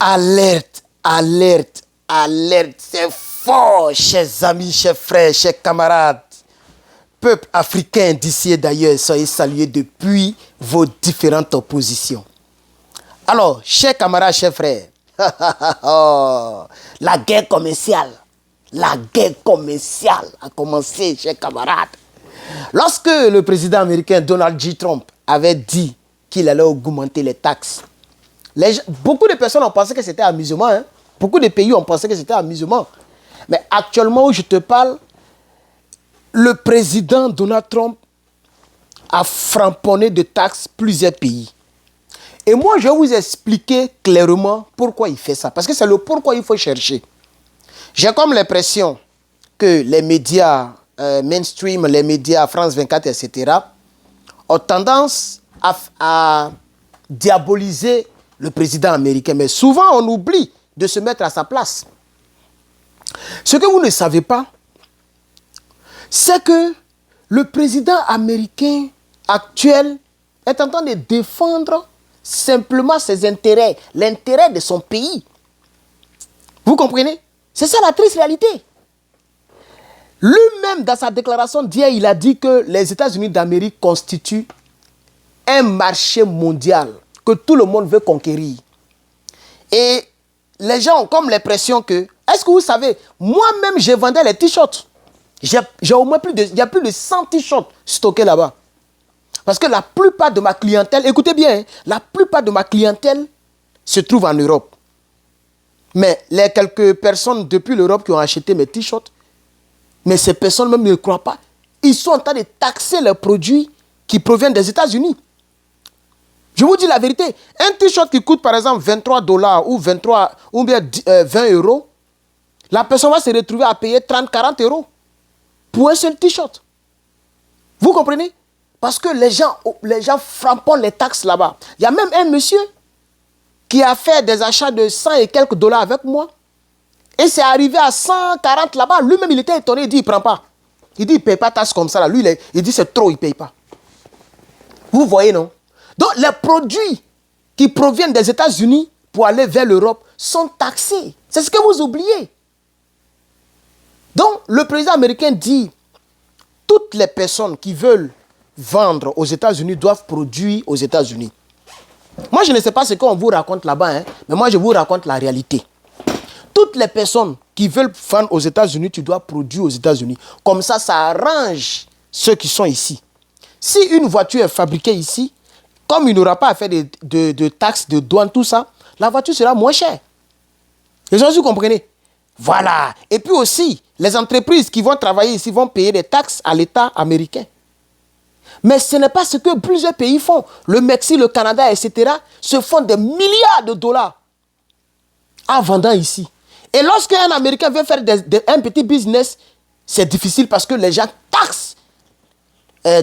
Alerte, alerte, alerte. C'est fort, chers amis, chers frères, chers camarades. Peuple africain d'ici et d'ailleurs, soyez salués depuis vos différentes positions. Alors, chers camarades, chers frères, la guerre commerciale a commencé, chers camarades. Lorsque le président américain Donald J. Trump avait dit qu'il allait augmenter les taxes, beaucoup de personnes ont pensé que c'était amusement. Hein? Beaucoup de pays ont pensé que c'était amusement. Mais actuellement où je te parle, le président Donald Trump a framponné de taxes plusieurs pays. Et moi, je vais vous expliquer clairement pourquoi il fait ça. Parce que c'est le pourquoi il faut chercher. J'ai comme l'impression que les médias mainstream, les médias France 24, etc., ont tendance à diaboliser le président américain. Mais souvent, on oublie de se mettre à sa place. Ce que vous ne savez pas, c'est que le président américain actuel est en train de défendre simplement ses intérêts, l'intérêt de son pays. Vous comprenez? C'est ça la triste réalité. Lui-même, dans sa déclaration d'hier, il a dit que les États-Unis d'Amérique constituent un marché mondial que tout le monde veut conquérir. Et les gens ont comme l'impression que, est-ce que vous savez, moi-même, je vendais les t-shirts. J'ai au moins il y a plus de 100 t-shirts stockés là-bas. Parce que la plupart de ma clientèle, écoutez bien, hein, la plupart de ma clientèle se trouve en Europe. Mais les quelques personnes depuis l'Europe qui ont acheté mes t-shirts, mais ces personnes même ne croient pas. Ils sont en train de taxer leurs produits qui proviennent des États-Unis. Je vous dis la vérité. Un t-shirt qui coûte par exemple $23 ou bien 20 euros, la personne va se retrouver à payer 30-40 euros pour un seul t-shirt. Vous comprenez? Parce que les gens frappent les taxes là-bas. Il y a même un monsieur qui a fait des achats de 100 et quelques dollars avec moi. Et c'est arrivé à 140 là-bas. Lui-même, il était étonné. Il dit, il ne prend pas. Il dit, il ne paye pas taxe comme ça. Là. Lui, il dit, c'est trop, il ne paye pas. Vous voyez, non? Donc, les produits qui proviennent des États-Unis pour aller vers l'Europe sont taxés. C'est ce que vous oubliez. Donc, le président américain dit, toutes les personnes qui veulent vendre aux États-Unis doivent produire aux États-Unis. Moi, je ne sais pas ce qu'on vous raconte là-bas, hein, mais moi, je vous raconte la réalité. Toutes les personnes qui veulent vendre aux États-Unis, tu dois produire aux États-Unis. Comme ça, ça arrange ceux qui sont ici. Si une voiture est fabriquée ici, comme il n'aura pas à faire de taxes, de douane, tout ça, la voiture sera moins chère. Les gens, vous comprenez? Voilà. Et puis aussi, les entreprises qui vont travailler ici vont payer des taxes à l'État américain. Mais ce n'est pas ce que plusieurs pays font. Le Mexique, le Canada, etc. se font des milliards de dollars en vendant ici. Et lorsqu'un Américain veut faire un petit business, c'est difficile parce que les gens taxent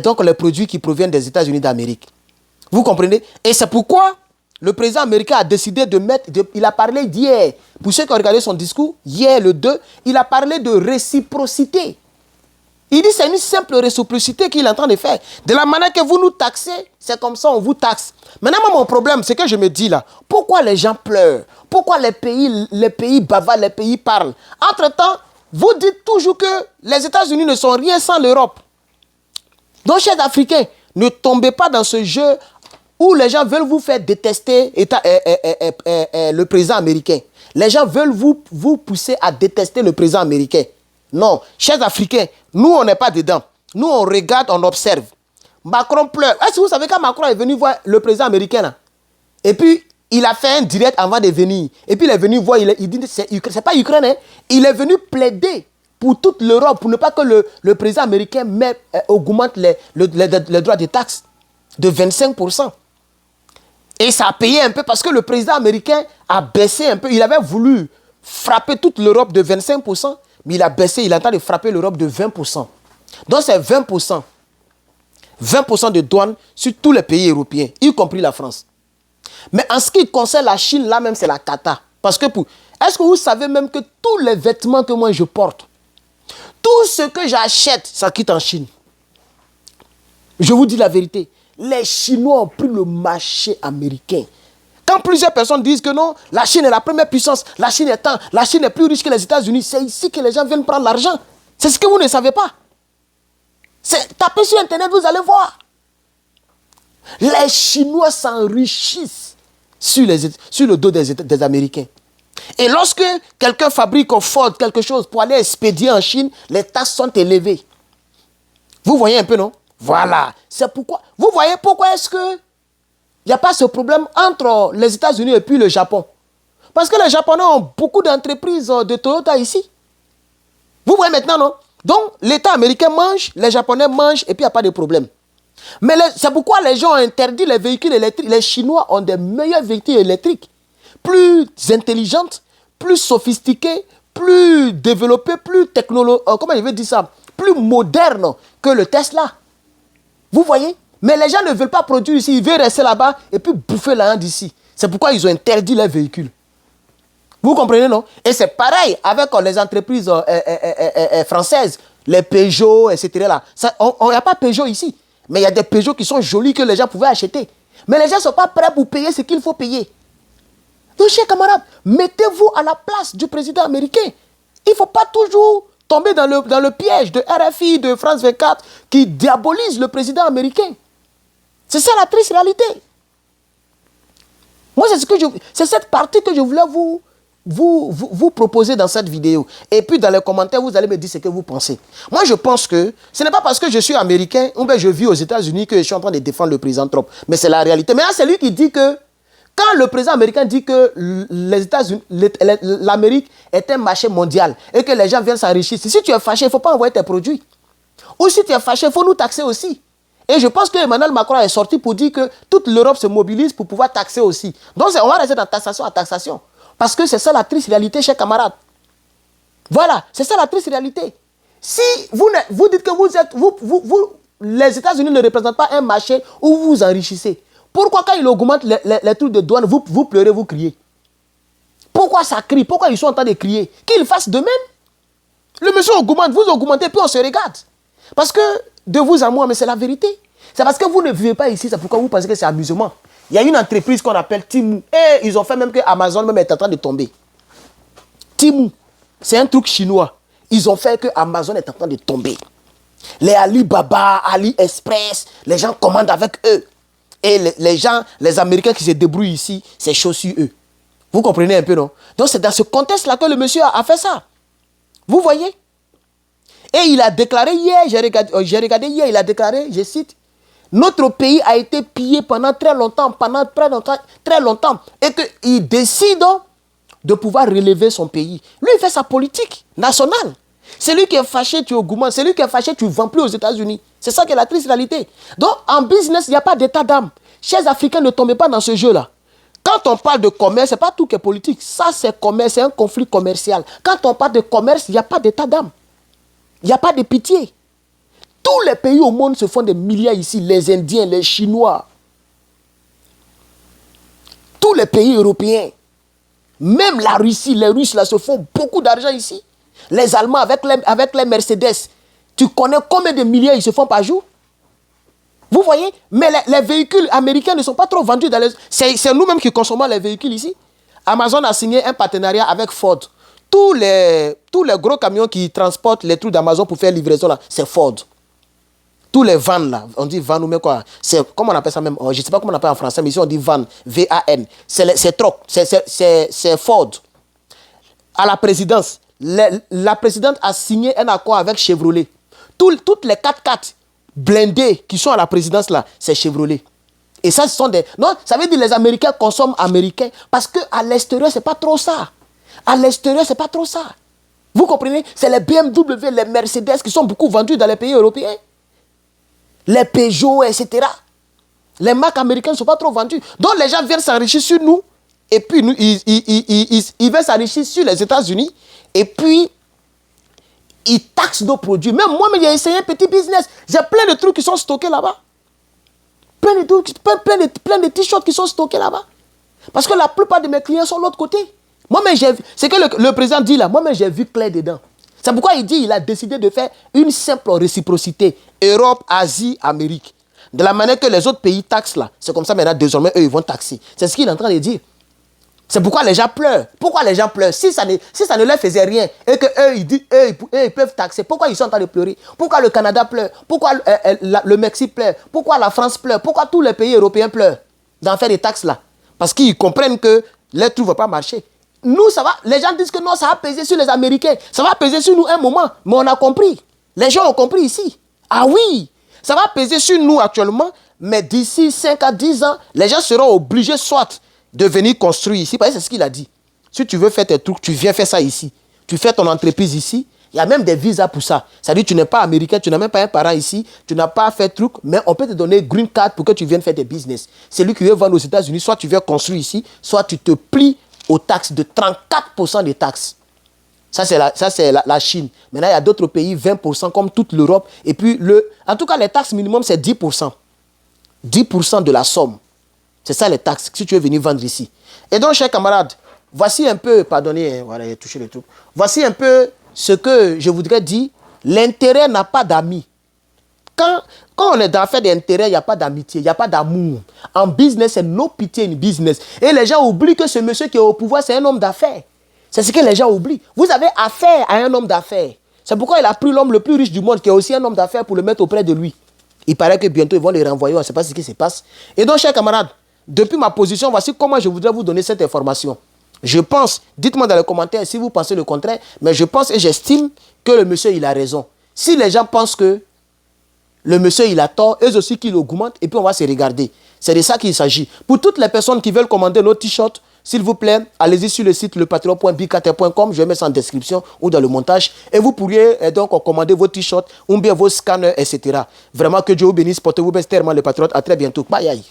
donc les produits qui proviennent des États-Unis d'Amérique. Vous comprenez? Et c'est pourquoi le président américain a décidé de mettre... il a parlé d'hier, pour ceux qui ont regardé son discours, hier le 2, il a parlé de réciprocité. Il dit que c'est une simple réciprocité qu'il est en train de faire. De la manière que vous nous taxez, c'est comme ça on vous taxe. Maintenant, mon problème, c'est que je me dis là, pourquoi les gens pleurent? Pourquoi les pays bavards, les pays parlent? Entre-temps, vous dites toujours que les États-Unis ne sont rien sans l'Europe. Donc, chers Africains, ne tombez pas dans ce jeu où les gens veulent vous faire détester le président américain. Les gens veulent vous pousser à détester le président américain. Non, chers Africains, nous, on n'est pas dedans. Nous, on regarde, on observe. Macron pleure. Est-ce que vous savez quand Macron est venu voir le président américain là? Et puis, il a fait un direct avant de venir. Et puis, il est venu voir, il dit, c'est pas Ukraine, hein? Il est venu plaider pour toute l'Europe, pour ne pas que le président américain augmente les droits de taxes de 25%. Et ça a payé un peu parce que le président américain a baissé un peu. Il avait voulu frapper toute l'Europe de 25%, mais il a baissé, il est en train de frapper l'Europe de 20%. Donc c'est 20%. 20% de douane sur tous les pays européens, y compris la France. Mais en ce qui concerne la Chine, là même c'est la cata. Parce que est-ce que vous savez même que tous les vêtements que moi je porte, tout ce que j'achète, ça quitte en Chine. Je vous dis la vérité. Les Chinois ont pris le marché américain. Quand plusieurs personnes disent que non, la Chine est la première puissance, la Chine est plus riche que les États-Unis, c'est ici que les gens viennent prendre l'argent. C'est ce que vous ne savez pas. Tapez sur Internet, vous allez voir. Les Chinois s'enrichissent sur le dos des Américains. Et lorsque quelqu'un fabrique au Ford quelque chose pour aller expédier en Chine, les taxes sont élevées. Vous voyez un peu, non? Voilà. C'est pourquoi. Vous voyez pourquoi est-ce que il n'y a pas ce problème entre les États-Unis et puis le Japon? Parce que les Japonais ont beaucoup d'entreprises de Toyota ici. Vous voyez maintenant, non? Donc, l'État américain mange, les Japonais mangent et puis il n'y a pas de problème. Mais c'est pourquoi les gens ont interdit les véhicules électriques. Les Chinois ont des meilleurs véhicules électriques. Plus intelligentes, plus sophistiquées, plus développées, plus technologiques. Comment je vais dire ça? Plus modernes que le Tesla. Vous voyez? Mais les gens ne veulent pas produire ici. Ils veulent rester là-bas et puis bouffer l'argent d'ici. C'est pourquoi ils ont interdit les véhicules. Vous comprenez, non? Et c'est pareil avec les entreprises françaises. Les Peugeot, etc. Il n'y a pas Peugeot ici. Mais il y a des Peugeot qui sont jolis que les gens pouvaient acheter. Mais les gens ne sont pas prêts pour payer ce qu'il faut payer. Donc, chers camarades, mettez-vous à la place du président américain. Il ne faut pas toujours tomber dans le piège de RFI, de France 24, qui diabolise le président américain. C'est ça la triste réalité. Moi, c'est cette partie que je voulais vous proposer dans cette vidéo. Et puis, dans les commentaires, vous allez me dire ce que vous pensez. Moi, je pense que ce n'est pas parce que je suis américain ou bien je vis aux États-Unis que je suis en train de défendre le président Trump. Mais c'est la réalité. Maintenant, c'est lui qui dit que quand le président américain dit que les États-Unis, l'Amérique est un marché mondial et que les gens viennent s'enrichir, si tu es fâché, il ne faut pas envoyer tes produits. Ou si tu es fâché, il faut nous taxer aussi. Et je pense que Emmanuel Macron est sorti pour dire que toute l'Europe se mobilise pour pouvoir taxer aussi. Donc, on va rester dans taxation à taxation. Parce que c'est ça la triste réalité, chers camarades. Voilà, c'est ça la triste réalité. Si vous dites que les États-Unis ne représentent pas un marché où vous vous enrichissez, pourquoi quand ils augmentent les trucs de douane, vous pleurez, vous criez? Pourquoi ça crie? Pourquoi ils sont en train de crier? Qu'ils fassent de même. Le monsieur augmente, vous augmentez, puis on se regarde. Parce que de vous à moi, mais c'est la vérité. C'est parce que vous ne vivez pas ici, c'est pourquoi vous pensez que c'est amusement. Il y a une entreprise qu'on appelle Temu. Et ils ont fait même que Amazon même est en train de tomber. Temu, c'est un truc chinois. Ils ont fait que Amazon est en train de tomber. Les Alibaba, AliExpress, les gens commandent avec eux. Et les gens, les Américains qui se débrouillent ici, c'est chaud sur eux. Vous comprenez un peu, non? Donc c'est dans ce contexte-là que le monsieur a fait ça. Vous voyez? Et il a déclaré hier, j'ai regardé hier, il a déclaré, je cite, notre pays a été pillé pendant très longtemps, et qu'il décide de pouvoir relever son pays. Lui, il fait sa politique nationale. C'est lui qui est fâché, tu augmentes. C'est lui qui est fâché, tu ne vends plus aux États-Unis. C'est ça qui est la triste réalité. Donc, en business, il n'y a pas d'état d'âme. Chers Africains, ne tombez pas dans ce jeu-là. Quand on parle de commerce, ce n'est pas tout qui est politique. Ça, c'est commerce, c'est un conflit commercial. Quand on parle de commerce, il n'y a pas d'état d'âme. Il n'y a pas de pitié. Tous les pays au monde se font des milliards ici. Les Indiens, les Chinois. Tous les pays européens. Même la Russie, les Russes là, se font beaucoup d'argent ici. Les Allemands avec les Mercedes. Tu connais combien de milliards ils se font par jour? Vous voyez? Mais les véhicules américains ne sont pas trop vendus dans les... C'est nous-mêmes qui consommons les véhicules ici. Amazon a signé un partenariat avec Ford. Tous les gros camions qui transportent les trucs d'Amazon pour faire livraison là, c'est Ford. Tous les vans là, on dit van ou mais quoi? Comment on appelle ça même? Je ne sais pas comment on appelle en français, mais ici on dit van, V-A-N. C'est truck, c'est Ford. À la présidence, la présidente a signé un accord avec Chevrolet. Toutes les 4x4 blindés qui sont à la présidence là, c'est Chevrolet. Et ça, ce sont des... Non, ça veut dire que les Américains consomment américains parce qu'à l'extérieur, c'est pas trop ça. À l'extérieur, c'est pas trop ça. Vous comprenez? C'est les BMW, les Mercedes qui sont beaucoup vendus dans les pays européens. Les Peugeot, etc. Les marques américaines ne sont pas trop vendues. Donc les gens viennent s'enrichir sur nous. Et puis nous, ils viennent s'enrichir sur les États-Unis. Et puis, ils taxent nos produits. Même moi, j'ai essayé un petit business. J'ai plein de trucs qui sont stockés là-bas. Plein de t-shirts qui sont stockés là-bas. Parce que la plupart de mes clients sont de l'autre côté. Moi-même, c'est que le président dit là, moi-même, j'ai vu clair dedans. C'est pourquoi il a décidé de faire une simple réciprocité. Europe, Asie, Amérique. De la manière que les autres pays taxent là, c'est comme ça maintenant, désormais, eux, ils vont taxer. C'est ce qu'il est en train de dire. C'est pourquoi les gens pleurent. Pourquoi les gens pleurent? Si ça ne leur faisait rien et qu'eux, ils peuvent taxer, pourquoi ils sont en train de pleurer? Pourquoi le Canada pleure? Pourquoi le Mexique pleure? Pourquoi la France pleure? Pourquoi tous les pays européens pleurent d'en faire des taxes là? Parce qu'ils comprennent que les trucs ne vont pas marcher. Nous, ça va. Les gens disent que non, ça va peser sur les Américains. Ça va peser sur nous un moment. Mais on a compris. Les gens ont compris ici. Ah oui, ça va peser sur nous actuellement, mais d'ici 5 à 10 ans, les gens seront obligés soit de venir construire ici. Parce que c'est ce qu'il a dit. Si tu veux faire tes trucs, tu viens faire ça ici. Tu fais ton entreprise ici. Il y a même des visas pour ça. C'est-à-dire que tu n'es pas américain, tu n'as même pas un parent ici, tu n'as pas fait de truc, mais on peut te donner green card pour que tu viennes faire des business. C'est lui qui veut vendre aux États-Unis, soit tu viens construire ici, soit tu te plies aux taxes de 34% des taxes. Ça, c'est la Chine. Maintenant, il y a d'autres pays, 20% comme toute l'Europe. Et puis, en tout cas, les taxes minimum, c'est 10%. 10% de la somme. C'est ça les taxes, si tu veux venir vendre ici. Et donc, chers camarades, voici un peu, pardonnez, voilà, j'ai touché le truc. Voici un peu ce que je voudrais dire. L'intérêt n'a pas d'amis. Quand on est dans l'affaire d'intérêt, il n'y a pas d'amitié, il n'y a pas d'amour. En business, c'est no pitié in business. Et les gens oublient que ce monsieur qui est au pouvoir, c'est un homme d'affaires. C'est ce que les gens oublient. Vous avez affaire à un homme d'affaires. C'est pourquoi il a pris l'homme le plus riche du monde, qui est aussi un homme d'affaires, pour le mettre auprès de lui. Il paraît que bientôt, ils vont les renvoyer. On ne sait pas ce qui se passe. Et donc, chers camarades, depuis ma position, voici comment je voudrais vous donner cette information. Je pense, dites-moi dans les commentaires si vous pensez le contraire, mais je pense et j'estime que le monsieur, il a raison. Si les gens pensent que le monsieur, il a tort, eux aussi qu'ils augmentent, et puis on va se regarder. C'est de ça qu'il s'agit. Pour toutes les personnes qui veulent commander nos t-shirts, s'il vous plaît, allez-y sur le site lepatron.bikater.com, je vais mettre ça en description ou dans le montage, et vous pourriez donc commander vos t-shirts, ou bien vos scanners, etc. Vraiment que Dieu vous bénisse, portez-vous bien, c'était le patriote. À très bientôt. Bye.